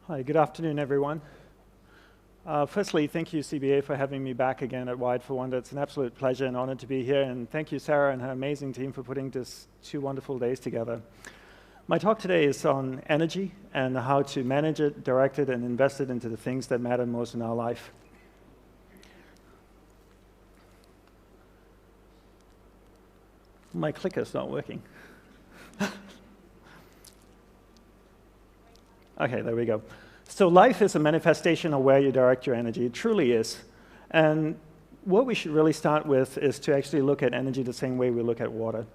Hi, good afternoon, everyone. Firstly, thank you, CBA, for having me back again at Wired for Wonder. It's an absolute pleasure and honor to be here, and thank you, Sarah, and her amazing team for putting this 2 wonderful days together. My talk today is on energy and how to manage it, direct it, and invest it into the things that matter most in our life. My clicker's not working. Okay, there we go. So life is a manifestation of where you direct your energy. It truly is. And what we should really start with is to actually look at energy the same way we look at water.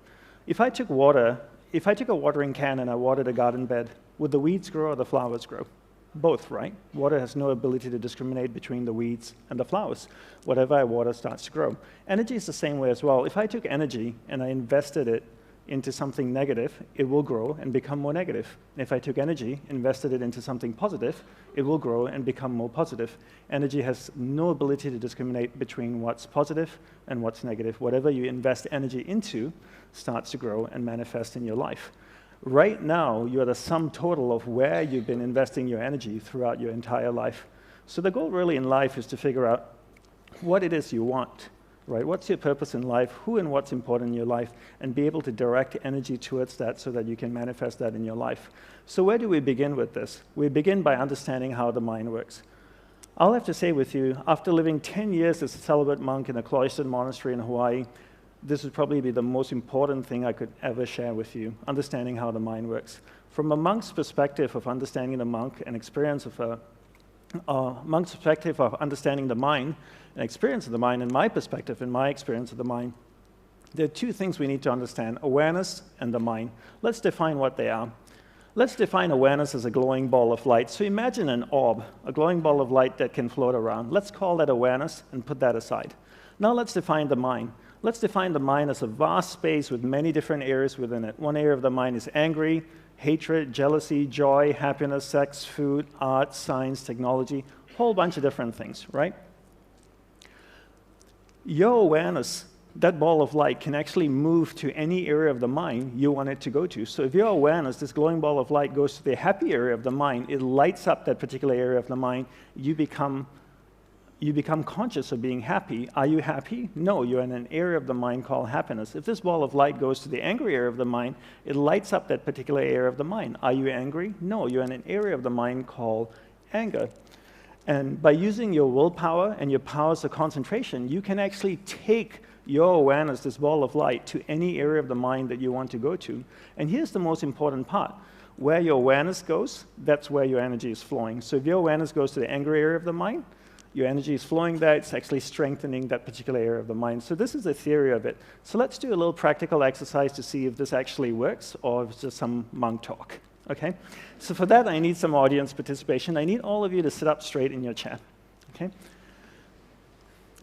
If I took a watering can and I watered a garden bed, would the weeds grow or the flowers grow? Both, right? Water has no ability to discriminate between the weeds and the flowers. Whatever I water starts to grow. Energy is the same way as well. If I took energy and I invested it into something negative, it will grow and become more negative. If I took energy, invested it into something positive, it will grow and become more positive. Energy has no ability to discriminate between what's positive and what's negative. Whatever you invest energy into starts to grow and manifest in your life. Right now, you're the sum total of where you've been investing your energy throughout your entire life. So the goal really in life is to figure out what it is you want. Right? What's your purpose in life, who and what's important in your life, and be able to direct energy towards that so that you can manifest that in your life. So where do we begin with this? We begin by understanding how the mind works. I'll have to say with you, after living 10 years as a celibate monk in a cloistered monastery in Hawaii, this would probably be the most important thing I could ever share with you, understanding how the mind works. From a monk's perspective of understanding the monk and experience of monk's perspective of understanding the mind and experience of the mind, and my perspective and my experience of the mind, there are 2 things we need to understand: awareness and the mind. Let's define what they are. Let's define awareness as a glowing ball of light. So imagine an orb, a glowing ball of light that can float around. Let's call that awareness and put that aside. Now let's define the mind. Let's define the mind as a vast space with many different areas within it. One area of the mind is angry, hatred, jealousy, joy, happiness, sex, food, art, science, technology, a whole bunch of different things, right? Your awareness, that ball of light, can actually move to any area of the mind you want it to go to. So if your awareness, this glowing ball of light, goes to the happy area of the mind, it lights up that particular area of the mind. You become conscious of being happy. Are you happy? No, you're in an area of the mind called happiness. If this ball of light goes to the angry area of the mind, it lights up that particular area of the mind. Are you angry? No, you're in an area of the mind called anger. And by using your willpower and your powers of concentration, you can actually take your awareness, this ball of light, to any area of the mind that you want to go to. And here's the most important part. Where your awareness goes, that's where your energy is flowing. So if your awareness goes to the angry area of the mind, your energy is flowing there. It's actually strengthening that particular area of the mind. So this is the theory of it. So let's do a little practical exercise to see if this actually works or if it's just some monk talk. Okay? So for that, I need some audience participation. I need all of you to sit up straight in your chair. Okay?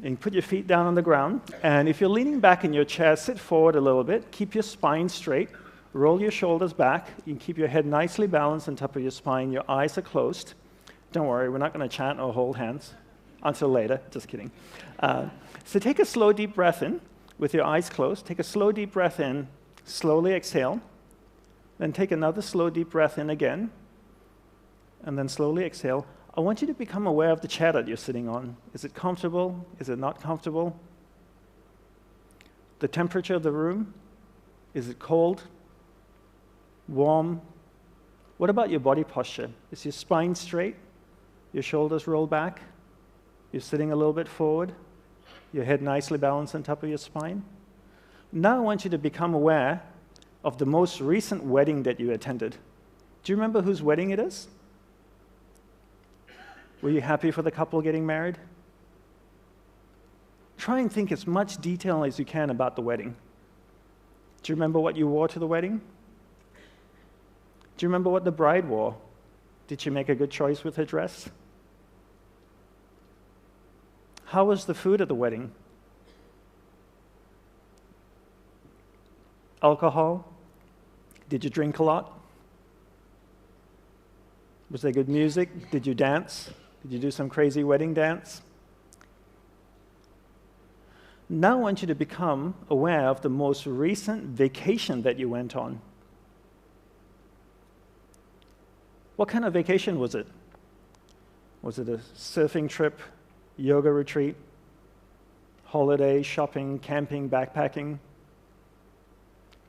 And put your feet down on the ground. And if you're leaning back in your chair, sit forward a little bit. Keep your spine straight. Roll your shoulders back. You can keep your head nicely balanced on top of your spine. Your eyes are closed. Don't worry, we're not going to chant or hold hands until later. Just kidding. So take a slow, deep breath in with your eyes closed. Take a slow, deep breath in. Slowly exhale. Then take another slow, deep breath in again. And then slowly exhale. I want you to become aware of the chair that you're sitting on. Is it comfortable? Is it not comfortable? The temperature of the room? Is it cold? Warm? What about your body posture? Is your spine straight? Your shoulders roll back? You're sitting a little bit forward? Your head nicely balanced on top of your spine? Now I want you to become aware of the most recent wedding that you attended. Do you remember whose wedding it is? Were you happy for the couple getting married? Try and think as much detail as you can about the wedding. Do you remember what you wore to the wedding? Do you remember what the bride wore? Did she make a good choice with her dress? How was the food at the wedding? Alcohol? Did you drink a lot? Was there good music? Did you dance? Did you do some crazy wedding dance? Now I want you to become aware of the most recent vacation that you went on. What kind of vacation was it? Was it a surfing trip, yoga retreat, holiday, shopping, camping, backpacking?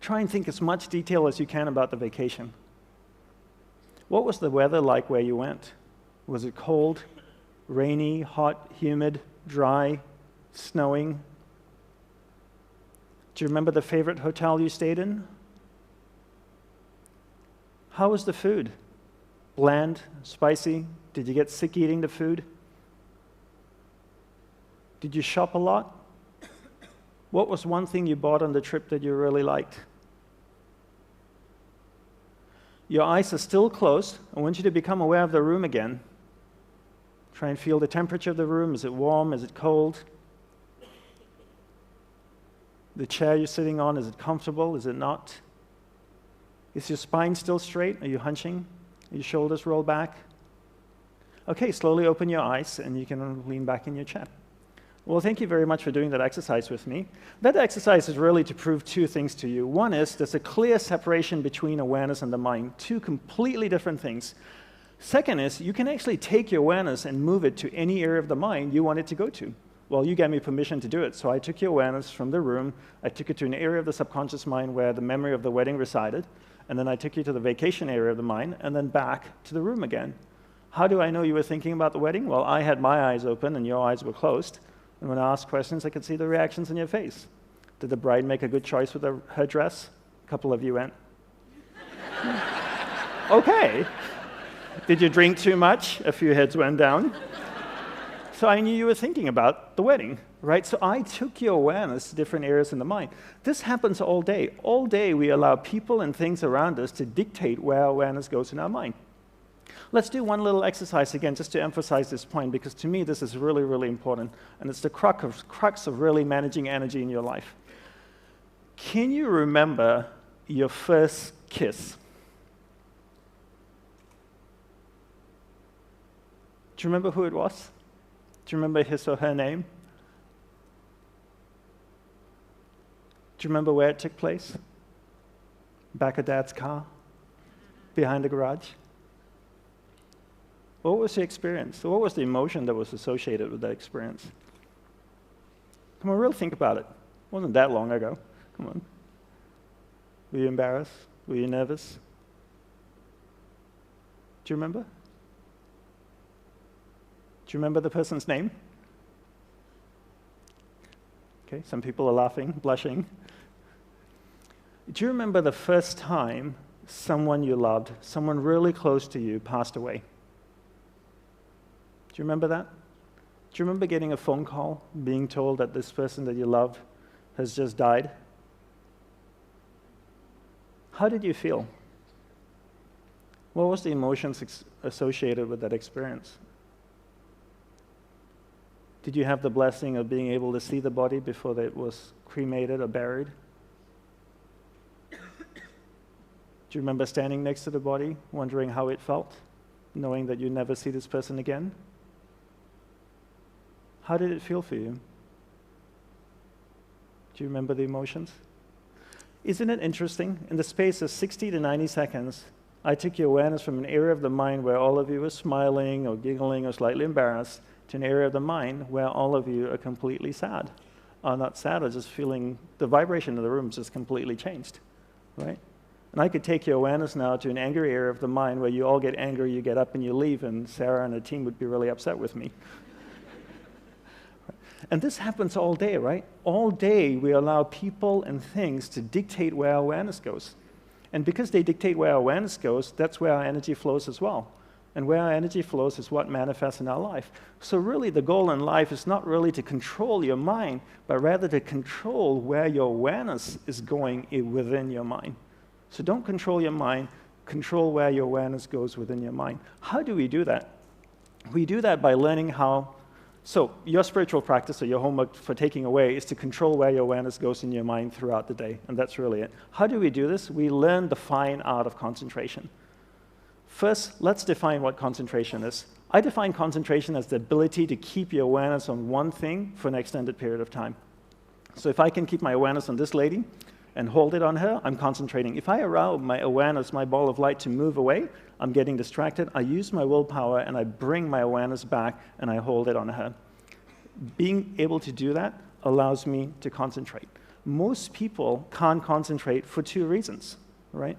Try and think as much detail as you can about the vacation. What was the weather like where you went? Was it cold, rainy, hot, humid, dry, snowing? Do you remember the favorite hotel you stayed in? How was the food? Bland, spicy? Did you get sick eating the food? Did you shop a lot? What was one thing you bought on the trip that you really liked? Your eyes are still closed. I want you to become aware of the room again. Try and feel the temperature of the room. Is it warm? Is it cold? The chair you're sitting on, is it comfortable? Is it not? Is your spine still straight? Are you hunching? Are your shoulders rolled back? Okay, slowly open your eyes and you can lean back in your chair. Well, thank you very much for doing that exercise with me. That exercise is really to prove two things to you. One is there's a clear separation between awareness and the mind, two completely different things. Second is you can actually take your awareness and move it to any area of the mind you want it to go to. Well, you gave me permission to do it, so I took your awareness from the room, I took it to an area of the subconscious mind where the memory of the wedding resided, and then I took you to the vacation area of the mind, and then back to the room again. How do I know you were thinking about the wedding? Well, I had my eyes open and your eyes were closed. And when I asked questions, I could see the reactions in your face. Did the bride make a good choice with her dress? A couple of you went, okay. Did you drink too much? A few heads went down. So I knew you were thinking about the wedding, right? So I took your awareness to different areas in the mind. This happens all day. All day we allow people and things around us to dictate where our awareness goes in our mind. Let's do one little exercise again just to emphasize this point, because to me this is really, really important, and it's the crux of really managing energy in your life. Can you remember your first kiss? Do you remember who it was? Do you remember his or her name? Do you remember where it took place? Back of Dad's car? Behind the garage? What was the experience? What was the emotion that was associated with that experience? Come on, really think about it. It wasn't that long ago. Come on. Were you embarrassed? Were you nervous? Do you remember? Do you remember the person's name? Okay, some people are laughing, blushing. Do you remember the first time someone you loved, someone really close to you, passed away? Do you remember that? Do you remember getting a phone call, being told that this person that you loved has just died? How did you feel? What was the emotions associated with that experience? Did you have the blessing of being able to see the body before it was cremated or buried? Do you remember standing next to the body, wondering how it felt, knowing that you'd never see this person again? How did it feel for you? Do you remember the emotions? Isn't it interesting? In the space of 60 to 90 seconds, I took your awareness from an area of the mind where all of you were smiling or giggling or slightly embarrassed to an area of the mind where all of you are completely sad. Or not sad, or just feeling the vibration in the room just completely changed, right? And I could take your awareness now to an angry area of the mind where you all get angry, you get up and you leave, and Sarah and the team would be really upset with me. And this happens all day, right? All day we allow people and things to dictate where our awareness goes. And because they dictate where our awareness goes, that's where our energy flows as well. And where our energy flows is what manifests in our life. So really the goal in life is not really to control your mind, but rather to control where your awareness is going within your mind. So don't control your mind, control where your awareness goes within your mind. How do we do that? We do that by learning how. So your spiritual practice or your homework for taking away is to control where your awareness goes in your mind throughout the day, and that's really it. How do we do this? We learn the fine art of concentration. First, let's define what concentration is. I define concentration as the ability to keep your awareness on one thing for an extended period of time. So if I can keep my awareness on this lady, and hold it on her, I'm concentrating. If I allow my awareness, my ball of light, to move away, I'm getting distracted. I use my willpower, and I bring my awareness back, and I hold it on her. Being able to do that allows me to concentrate. Most people can't concentrate for two reasons, right?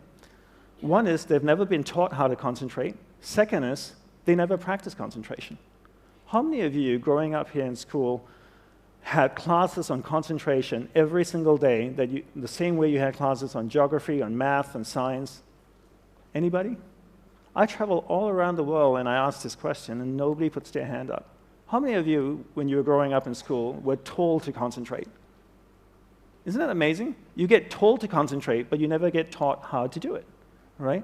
One is they've never been taught how to concentrate. Second is they never practice concentration. How many of you, growing up here in school, had classes on concentration every single day, the same way you had classes on geography, on math, and science? Anybody? I travel all around the world, and I ask this question, and nobody puts their hand up. How many of you, when you were growing up in school, were told to concentrate? Isn't that amazing? You get told to concentrate, but you never get taught how to do it, right?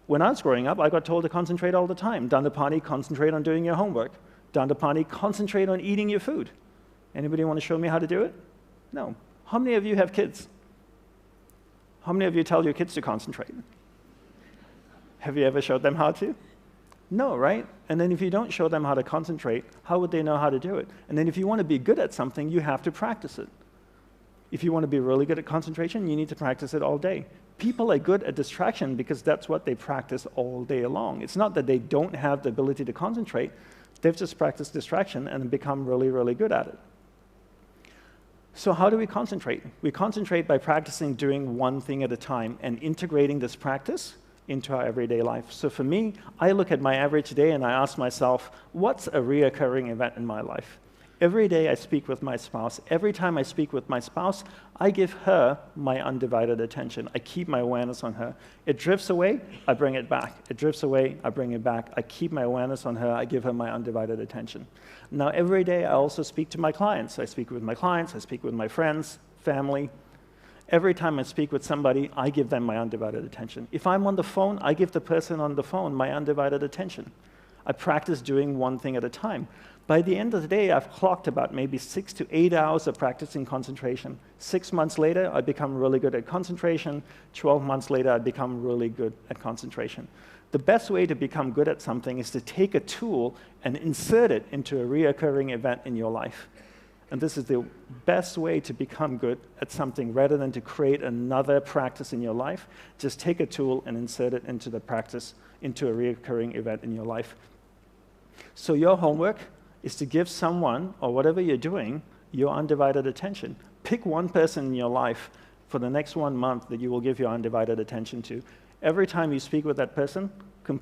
When I was growing up, I got told to concentrate all the time. Dandapani, concentrate on doing your homework. Dandapani, concentrate on eating your food. Anybody want to show me how to do it? No. How many of you have kids? How many of you tell your kids to concentrate? Have you ever showed them how to? No, right? And then if you don't show them how to concentrate, how would they know how to do it? And then if you want to be good at something, you have to practice it. If you want to be really good at concentration, you need to practice it all day. People are good at distraction because that's what they practice all day long. It's not that they don't have the ability to concentrate. They've just practiced distraction and become really, really good at it. So how do we concentrate? We concentrate by practicing doing one thing at a time and integrating this practice into our everyday life. So for me, I look at my average day and I ask myself, what's a reoccurring event in my life? Every day I speak with my spouse. Every time I speak with my spouse, I give her my undivided attention. I keep my awareness on her. It drifts away, I bring it back. It drifts away, I bring it back. I keep my awareness on her. I give her my undivided attention. Now, every day I also speak to my clients. I speak with my clients. I speak with my friends, family. Every time I speak with somebody, I give them my undivided attention. If I'm on the phone, I give the person on the phone my undivided attention. I practice doing one thing at a time. By the end of the day, I've clocked about maybe 6 to 8 hours of practicing concentration. 6 months later, I become really good at concentration. 12 months later, I become really good at concentration. The best way to become good at something is to take a tool and insert it into a reoccurring event in your life. And this is the best way to become good at something rather than to create another practice in your life. Just take a tool and insert it into the practice, into a reoccurring event in your life. So your homework is to give someone, or whatever you're doing, your undivided attention. Pick one person in your life for the next 1 month that you will give your undivided attention to. Every time you speak with that person,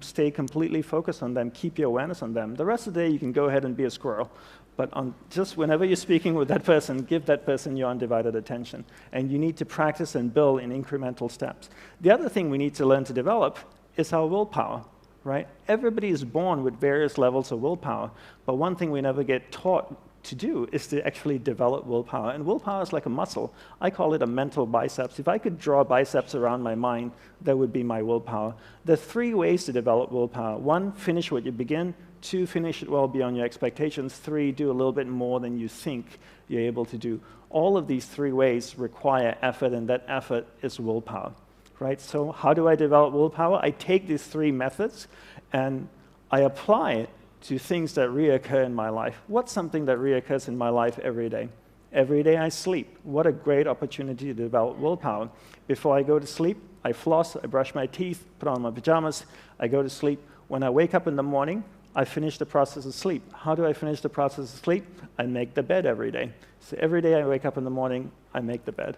stay completely focused on them, keep your awareness on them. The rest of the day, you can go ahead and be a squirrel. But just whenever you're speaking with that person, give that person your undivided attention. And you need to practice and build in incremental steps. The other thing we need to learn to develop is our willpower. Right? Everybody is born with various levels of willpower, but one thing we never get taught to do is to actually develop willpower. And willpower is like a muscle. I call it a mental biceps. If I could draw biceps around my mind, that would be my willpower. There are 3 ways to develop willpower. 1, finish what you begin. 2, finish it well beyond your expectations. 3, do a little bit more than you think you're able to do. All of these 3 ways require effort, and that effort is willpower. Right? So how do I develop willpower? I take these 3 methods and I apply it to things that reoccur in my life. What's something that reoccurs in my life every day? Every day I sleep. What a great opportunity to develop willpower. Before I go to sleep, I floss, I brush my teeth, put on my pajamas, I go to sleep. When I wake up in the morning, I finish the process of sleep. How do I finish the process of sleep? I make the bed every day. So every day I wake up in the morning, I make the bed.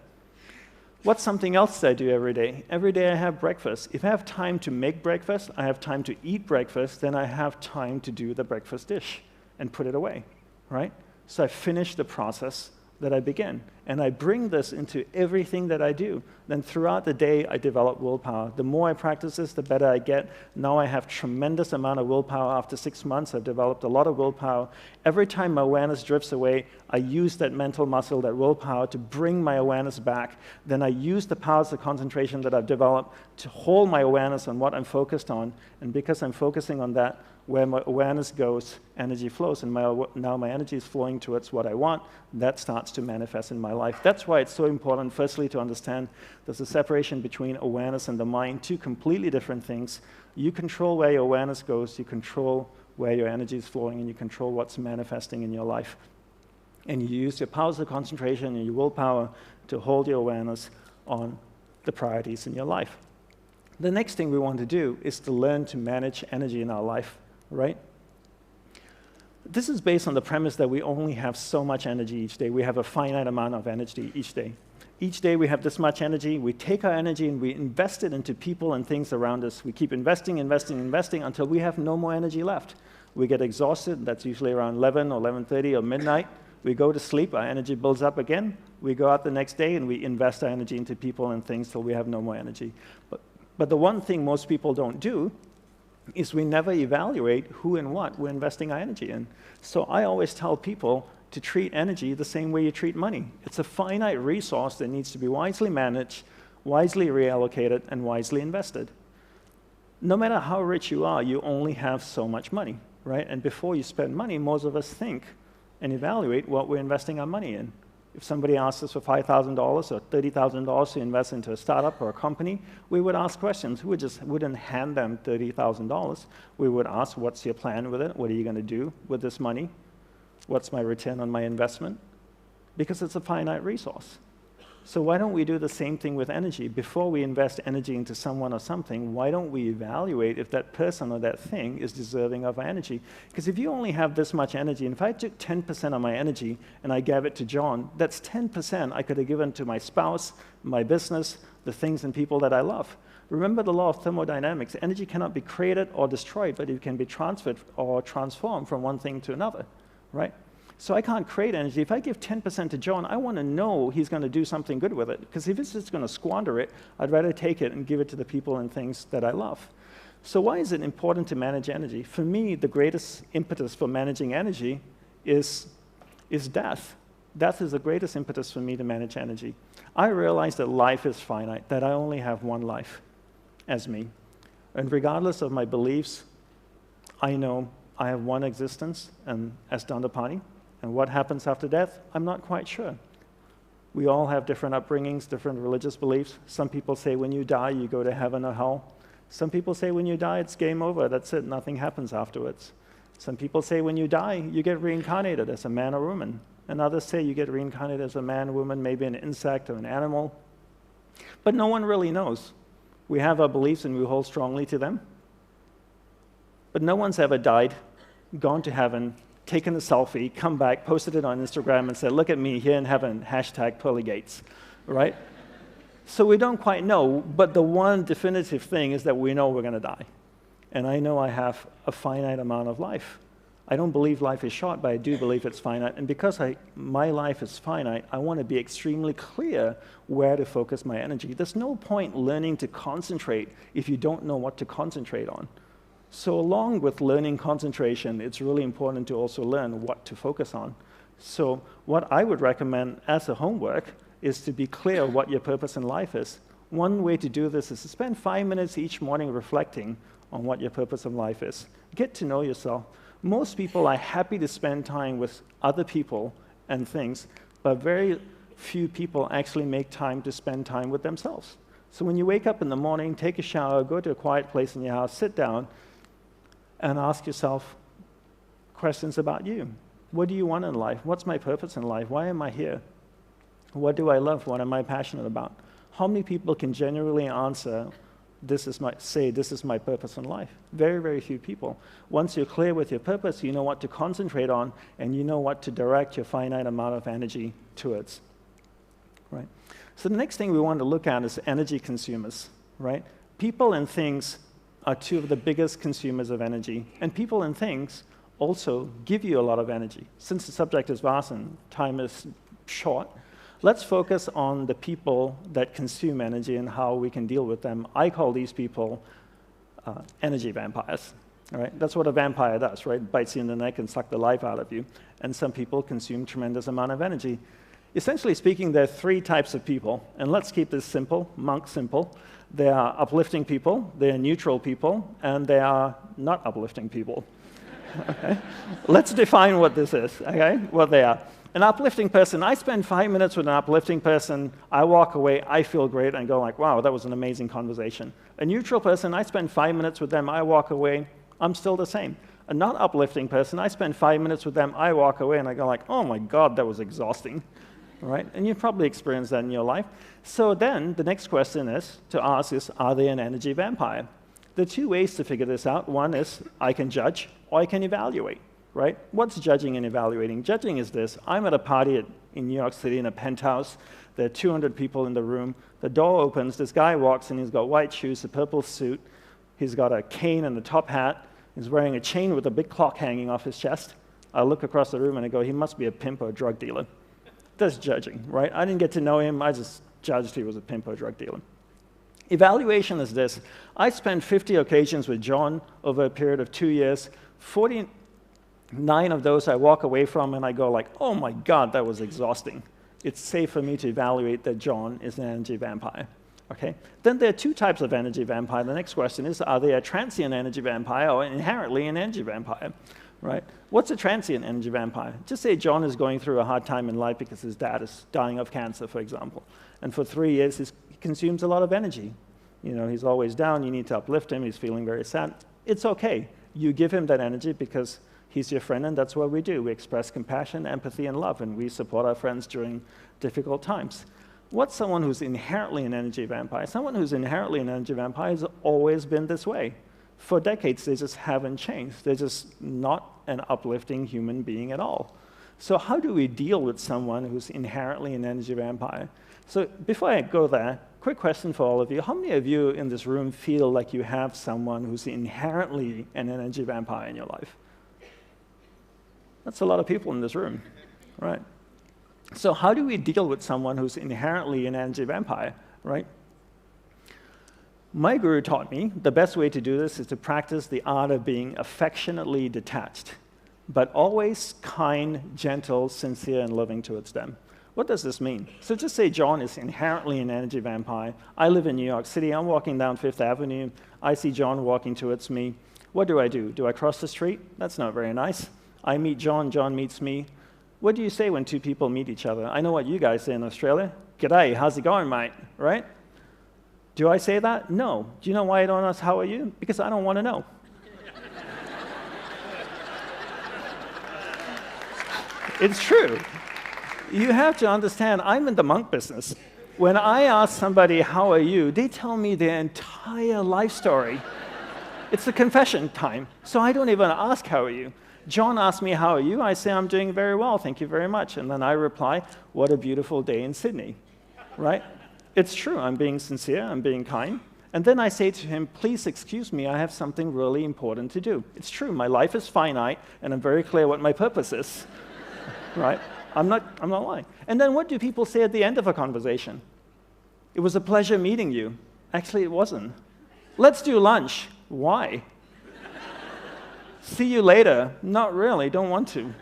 What's something else that I do every day? Every day I have breakfast. If I have time to make breakfast, I have time to eat breakfast, then I have time to do the breakfast dish and put it away, right? So I finish the process that I begin. And I bring this into everything that I do. Then throughout the day, I develop willpower. The more I practice this, the better I get. Now I have tremendous amount of willpower. After 6 months, I've developed a lot of willpower. Every time my awareness drifts away, I use that mental muscle, that willpower, to bring my awareness back. Then I use the powers of concentration that I've developed to hold my awareness on what I'm focused on. And because I'm focusing on that, where my awareness goes, energy flows, and now my energy is flowing towards what I want. That starts to manifest in my life. That's why it's so important, firstly, to understand there's a separation between awareness and the mind, 2 completely different things. You control where your awareness goes, you control where your energy is flowing, and you control what's manifesting in your life. And you use your powers of concentration and your willpower to hold your awareness, on the priorities in your life. The next thing we want to do is to learn to manage energy in our life, right? This is based on the premise that we only have so much energy each day. We have a finite amount of energy each day. Each day we have this much energy. We take our energy and we invest it into people and things around us. We keep investing, investing, investing until we have no more energy left. We get exhausted. That's usually around 11 or 11:30 or midnight. We go to sleep. Our energy builds up again. We go out the next day and we invest our energy into people and things till we have no more energy. But the one thing most people don't do is we never evaluate who and what we're investing our energy in. So I always tell people to treat energy the same way you treat money. It's a finite resource that needs to be wisely managed, wisely reallocated, and wisely invested. No matter how rich you are, you only have so much money, right? And before you spend money, most of us think and evaluate what we're investing our money in. If somebody asks us for $5,000 or $30,000 to invest into a startup or a company, we would ask questions. We just wouldn't hand them $30,000. We would ask, what's your plan with it? What are you going to do with this money? What's my return on my investment? Because it's a finite resource. So why don't we do the same thing with energy? Before we invest energy into someone or something, why don't we evaluate if that person or that thing is deserving of our energy? Because if you only have this much energy, and if I took 10% of my energy and I gave it to John, that's 10% I could have given to my spouse, my business, the things and people that I love. Remember the law of thermodynamics. Energy cannot be created or destroyed, but it can be transferred or transformed from one thing to another, right? So I can't create energy. If I give 10% to John, I want to know he's going to do something good with it. Because if he's just going to squander it, I'd rather take it and give it to the people and things that I love. So why is it important to manage energy? For me, the greatest impetus for managing energy is death. Death is the greatest impetus for me to manage energy. I realize that life is finite, that I only have one life as me. And regardless of my beliefs, I know I have one existence and as Dandapani. And what happens after death, I'm not quite sure. We all have different upbringings, different religious beliefs. Some people say when you die, you go to heaven or hell. Some people say when you die, it's game over, that's it, nothing happens afterwards. Some people say when you die, you get reincarnated as a man or woman. And others say you get reincarnated as a man, woman, maybe an insect or an animal. But no one really knows. We have our beliefs and we hold strongly to them. But no one's ever died, gone to heaven, taken a selfie, come back, posted it on Instagram and said, look at me here in heaven, #PearlyGates, right? So we don't quite know, but the one definitive thing is that we know we're going to die. And I know I have a finite amount of life. I don't believe life is short, but I do believe it's finite. And because my life is finite, I want to be extremely clear where to focus my energy. There's no point learning to concentrate if you don't know what to concentrate on. So along with learning concentration, it's really important to also learn what to focus on. So what I would recommend as a homework is to be clear what your purpose in life is. One way to do this is to spend 5 minutes each morning reflecting on what your purpose in life is. Get to know yourself. Most people are happy to spend time with other people and things, but very few people actually make time to spend time with themselves. So when you wake up in the morning, take a shower, go to a quiet place in your house, sit down, and ask yourself questions about you. What do you want in life? What's my purpose in life? Why am I here? What do I love? What am I passionate about? How many people can genuinely answer, this is my purpose in life? Very, very few people. Once you're clear with your purpose, you know what to concentrate on, and you know what to direct your finite amount of energy towards, right? So the next thing we want to look at is energy consumers, right? People and things are two of the biggest consumers of energy. And people and things also give you a lot of energy. Since the subject is vast and time is short, let's focus on the people that consume energy and how we can deal with them. I call these people energy vampires. All right? That's what a vampire does, right? Bites you in the neck and sucks the life out of you. And some people consume tremendous amount of energy. Essentially speaking, there are three types of people. And let's keep this simple, monk simple. There are uplifting people, there are neutral people, and there are not uplifting people. Okay? Let's define what this is, okay? What they are. An uplifting person, I spend 5 minutes with an uplifting person, I walk away, I feel great, and go like, wow, that was an amazing conversation. A neutral person, I spend 5 minutes with them, I walk away, I'm still the same. A not uplifting person, I spend 5 minutes with them, I walk away, and I go like, oh my God, that was exhausting. right? And you've probably experienced that in your life. So then the next question to ask is, are they an energy vampire? There are two ways to figure this out. One is I can judge or I can evaluate, right? What's judging and evaluating? Judging is this. I'm at a party in New York City in a penthouse. There are 200 people in the room. The door opens. This guy walks in. He's got white shoes, a purple suit. He's got a cane and a top hat. He's wearing a chain with a big clock hanging off his chest. I look across the room and I go, he must be a pimp or a drug dealer. That's judging, right? I didn't get to know him. I just judged he was a pimp or a drug dealer. Evaluation is this. I spent 50 occasions with John over a period of 2 years. 49 of those I walk away from and I go like, oh my God, that was exhausting. It's safe for me to evaluate that John is an energy vampire. Okay? Then there are two types of energy vampire. The next question is, are they a transient energy vampire or inherently an energy vampire? Right? What's a transient energy vampire? Just say John is going through a hard time in life because his dad is dying of cancer, for example. And for 3 years, he consumes a lot of energy. You know, he's always down. You need to uplift him. He's feeling very sad. It's okay. You give him that energy because he's your friend, and that's what we do. We express compassion, empathy, and love, and we support our friends during difficult times. What's someone who's inherently an energy vampire? Someone who's inherently an energy vampire has always been this way. For decades, they just haven't changed. They're just not an uplifting human being at all. So how do we deal with someone who's inherently an energy vampire? So before I go there, quick question for all of you. How many of you in this room feel like you have someone who's inherently an energy vampire in your life? That's a lot of people in this room, right? So how do we deal with someone who's inherently an energy vampire, right? My guru taught me the best way to do this is to practice the art of being affectionately detached, but always kind, gentle, sincere, and loving towards them. What does this mean? So just say John is inherently an energy vampire. I live in New York City. I'm walking down Fifth Avenue. I see John walking towards me. What do? Do I cross the street? That's not very nice. I meet John. John meets me. What do you say when two people meet each other? I know what you guys say in Australia. G'day, how's it going, mate? Right? Do I say that? No. Do you know why I don't ask how are you? Because I don't want to know. It's true. You have to understand, I'm in the monk business. When I ask somebody, how are you, they tell me their entire life story. It's a confession time. So I don't even ask, how are you? John asks me, how are you? I say, I'm doing very well, thank you very much. And then I reply, what a beautiful day in Sydney, right? It's true, I'm being sincere, I'm being kind. And then I say to him, please excuse me, I have something really important to do. It's true, my life is finite, and I'm very clear what my purpose is, right? I'm not lying. And then what do people say at the end of a conversation? It was a pleasure meeting you. Actually, it wasn't. Let's do lunch. Why? See you later. Not really, don't want to.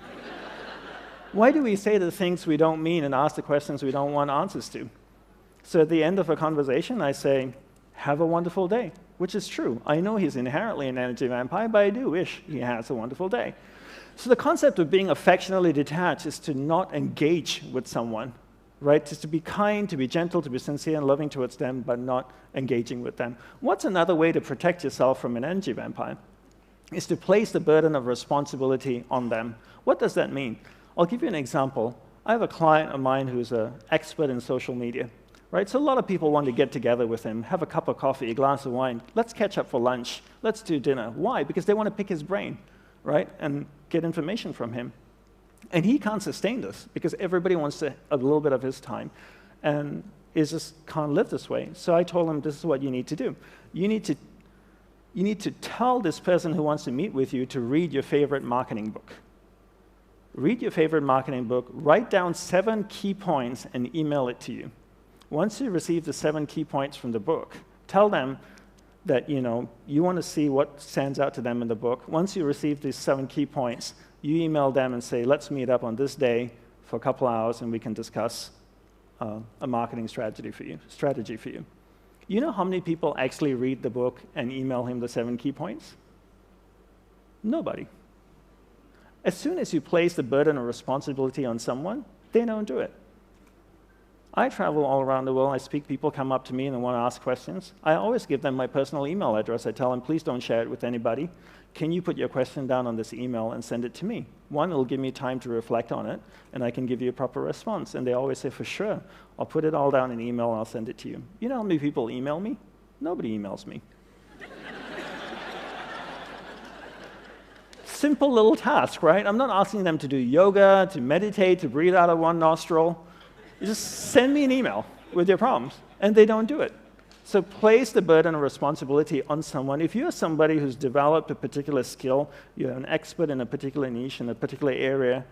Why do we say the things we don't mean and ask the questions we don't want answers to? So at the end of a conversation, I say, have a wonderful day, which is true. I know he's inherently an energy vampire, but I do wish he has a wonderful day. So the concept of being affectionately detached is to not engage with someone, right? Just to be kind, to be gentle, to be sincere and loving towards them, but not engaging with them. What's another way to protect yourself from an energy vampire? Is to place the burden of responsibility on them. What does that mean? I'll give you an example. I have a client of mine who's an expert in social media, right? So a lot of people want to get together with him, have a cup of coffee, a glass of wine. Let's catch up for lunch. Let's do dinner. Why? Because they want to pick his brain, right? And get information from him. And he can't sustain this because everybody wants a little bit of his time and just can't live this way. So I told him, this is what you need to do. You need to tell this person who wants to meet with you to read your favorite marketing book. Read your favorite marketing book, write down 7 key points, and email it to you. Once you receive the 7 key points from the book, tell them that you want to see what stands out to them in the book. Once you receive these 7 key points, you email them and say, let's meet up on this day for a couple hours, and we can discuss a marketing strategy for you. You know how many people actually read the book and email him the 7 key points? Nobody. As soon as you place the burden of responsibility on someone, they don't do it. I travel all around the world. I speak, people come up to me and they want to ask questions. I always give them my personal email address. I tell them, please don't share it with anybody. Can you put your question down on this email and send it to me? One, it'll give me time to reflect on it, and I can give you a proper response. And they always say, for sure, I'll put it all down in email and I'll send it to you. You know how many people email me? Nobody emails me. Simple little task, right? I'm not asking them to do yoga, to meditate, to breathe out of one nostril. You just send me an email with your problems, and they don't do it. So place the burden of responsibility on someone. If you're somebody who's developed a particular skill, you're an expert in a particular niche, in a particular area,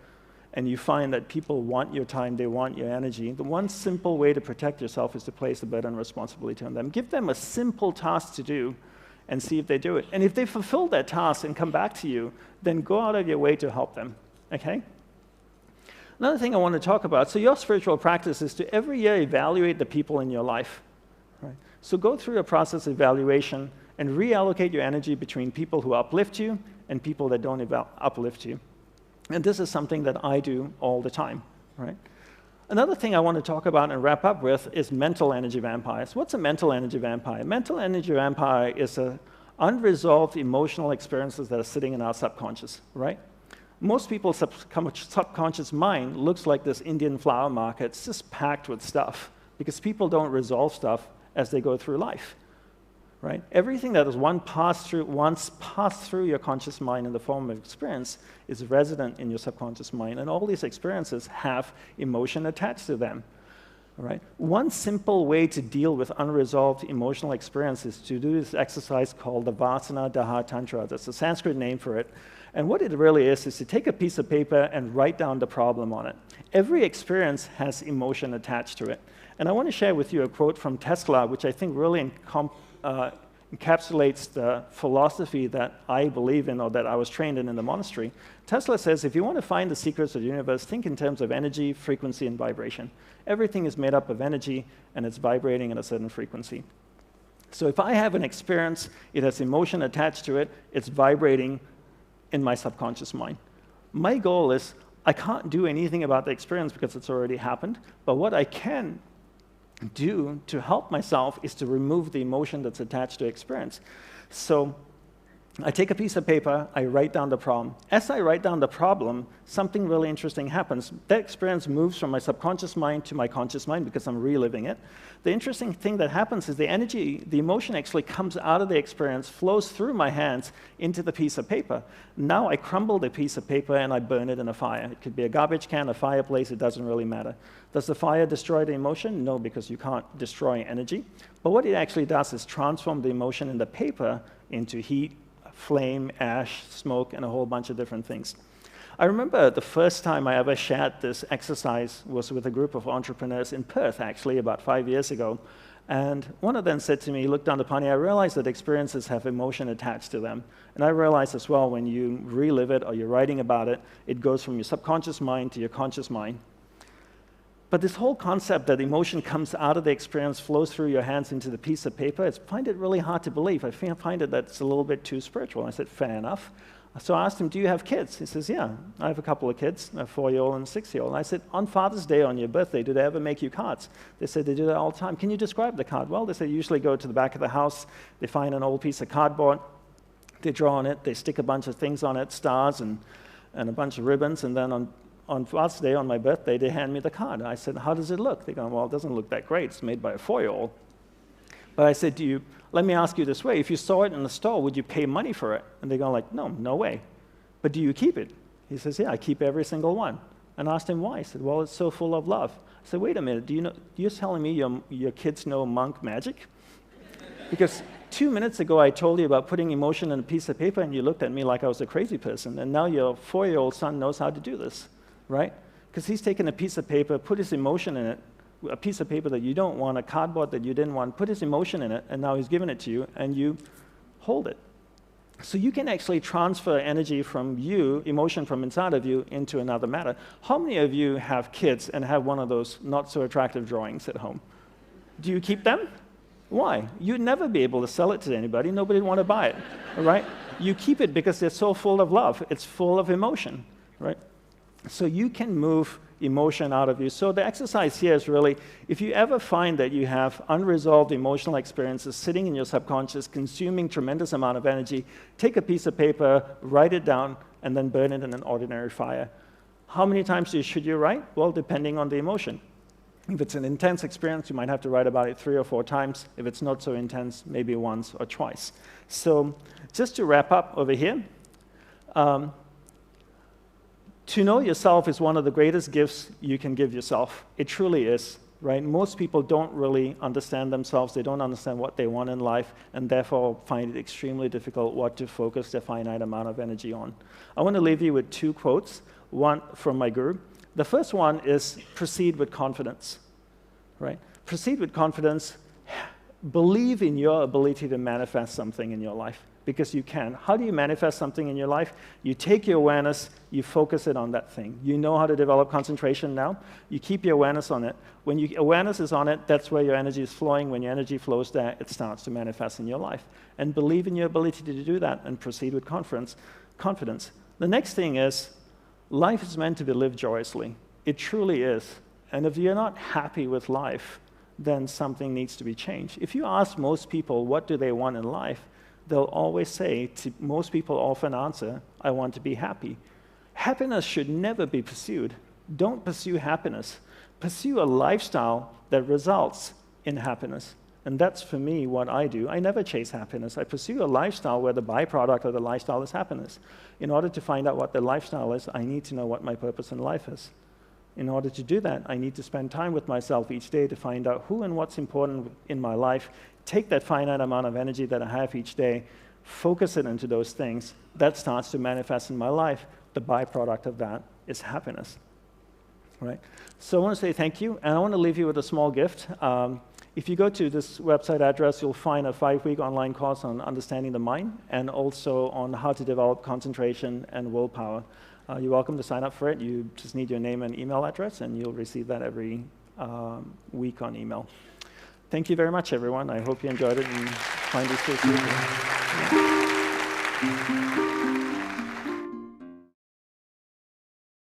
and you find that people want your time, they want your energy, the one simple way to protect yourself is to place the burden of responsibility on them. Give them a simple task to do and see if they do it. And if they fulfill that task and come back to you, then go out of your way to help them, okay? Another thing I want to talk about, so your spiritual practice is to every year evaluate the people in your life. Right? So go through a process of evaluation and reallocate your energy between people who uplift you and people that don't uplift you. And this is something that I do all the time. Right? Another thing I want to talk about and wrap up with is mental energy vampires. What's a mental energy vampire? Mental energy vampire is unresolved emotional experiences that are sitting in our subconscious, right? Most people's subconscious mind looks like this Indian flower market. It's just packed with stuff because people don't resolve stuff as they go through life, right? Everything that is once passed through your conscious mind in the form of experience is resident in your subconscious mind, and all these experiences have emotion attached to them, right? One simple way to deal with unresolved emotional experiences is to do this exercise called the Vasana Daha Tantra. That's a Sanskrit name for it. And what it really is to take a piece of paper and write down the problem on it. Every experience has emotion attached to it. And I want to share with you a quote from Tesla, which I think really encapsulates the philosophy that I believe in or that I was trained in the monastery. Tesla says, if you want to find the secrets of the universe, think in terms of energy, frequency, and vibration. Everything is made up of energy, and it's vibrating at a certain frequency. So if I have an experience, it has emotion attached to it, it's vibrating in my subconscious mind. My goal is, I can't do anything about the experience because it's already happened, but what I can do to help myself is to remove the emotion that's attached to experience. So I take a piece of paper, I write down the problem. As I write down the problem, something really interesting happens. That experience moves from my subconscious mind to my conscious mind because I'm reliving it. The interesting thing that happens is the energy, the emotion actually comes out of the experience, flows through my hands into the piece of paper. Now I crumble the piece of paper and I burn it in a fire. It could be a garbage can, a fireplace, it doesn't really matter. Does the fire destroy the emotion? No, because you can't destroy energy. But what it actually does is transform the emotion in the paper into heat, flame, ash, smoke, and a whole bunch of different things. I remember the first time I ever shared this exercise was with a group of entrepreneurs in Perth, actually, about 5 years ago. And one of them said to me, look, Dandapani, I realize that experiences have emotion attached to them. And I realize as well, when you relive it or you're writing about it, it goes from your subconscious mind to your conscious mind. But this whole concept that emotion comes out of the experience, flows through your hands into the piece of paper, I find it really hard to believe. I find it that's a little bit too spiritual. I said, fair enough. So I asked him, do you have kids? He says, yeah, I have a couple of kids, a 4-year-old and a 6-year-old. I said, on Father's Day, on your birthday, do they ever make you cards? They said, they do that all the time. Can you describe the card? Well, they said, usually go to the back of the house, they find an old piece of cardboard, they draw on it, they stick a bunch of things on it, stars and a bunch of ribbons, and then on Father's Day, on my birthday, they hand me the card. I said, how does it look? They go, well, it doesn't look that great. It's made by a 4-year-old. But I said, let me ask you this way. If you saw it in the store, would you pay money for it? And they go like, no way. But do you keep it? He says, yeah, I keep every single one. And I asked him why. He said, well, it's so full of love. I said, wait a minute, you're telling me your kids know monk magic? Because 2 minutes ago, I told you about putting emotion in a piece of paper, and you looked at me like I was a crazy person. And now your 4-year-old son knows how to do this. Right? Because he's taken a piece of paper, put his emotion in it, a piece of paper that you don't want, a cardboard that you didn't want, put his emotion in it, and now he's given it to you, and you hold it. So you can actually transfer energy from you, emotion from inside of you, into another matter. How many of you have kids and have one of those not-so-attractive drawings at home? Do you keep them? Why? You'd never be able to sell it to anybody. Nobody would want to buy it. All right? You keep it because they're so full of love. It's full of emotion. Right? So you can move emotion out of you. So the exercise here is really, if you ever find that you have unresolved emotional experiences sitting in your subconscious, consuming tremendous amount of energy, take a piece of paper, write it down, and then burn it in an ordinary fire. How many times should you write? Well, depending on the emotion. If it's an intense experience, you might have to write about it 3 or 4 times. If it's not so intense, maybe once or twice. So just to wrap up over here, to know yourself is one of the greatest gifts you can give yourself. It truly is, right? Most people don't really understand themselves. They don't understand what they want in life, and therefore find it extremely difficult what to focus their finite amount of energy on. I want to leave you with 2 quotes, one from my guru. The first one is, proceed with confidence, right? Proceed with confidence. Believe in your ability to manifest something in your life, because you can. How do you manifest something in your life? You take your awareness, you focus it on that thing. You know how to develop concentration now. You keep your awareness on it. When your awareness is on it, that's where your energy is flowing. When your energy flows there, it starts to manifest in your life. And believe in your ability to do that and proceed with confidence. The next thing is, life is meant to be lived joyously. It truly is. And if you're not happy with life, then something needs to be changed. If you ask most people what do they want in life, they'll always say, most people often answer, I want to be happy. Happiness should never be pursued. Don't pursue happiness. Pursue a lifestyle that results in happiness. And that's, for me, what I do. I never chase happiness. I pursue a lifestyle where the byproduct of the lifestyle is happiness. In order to find out what the lifestyle is, I need to know what my purpose in life is. In order to do that, I need to spend time with myself each day to find out who and what's important in my life, take that finite amount of energy that I have each day, focus it into those things. That starts to manifest in my life. The byproduct of that is happiness. Right? So I want to say thank you, and I want to leave you with a small gift. If you go to this website address, you'll find a 5-week online course on understanding the mind, and also on how to develop concentration and willpower. You're welcome to sign up for it. You just need your name and email address, and you'll receive that every week on email. Thank you very much, everyone. I hope you enjoyed it and find these tools useful.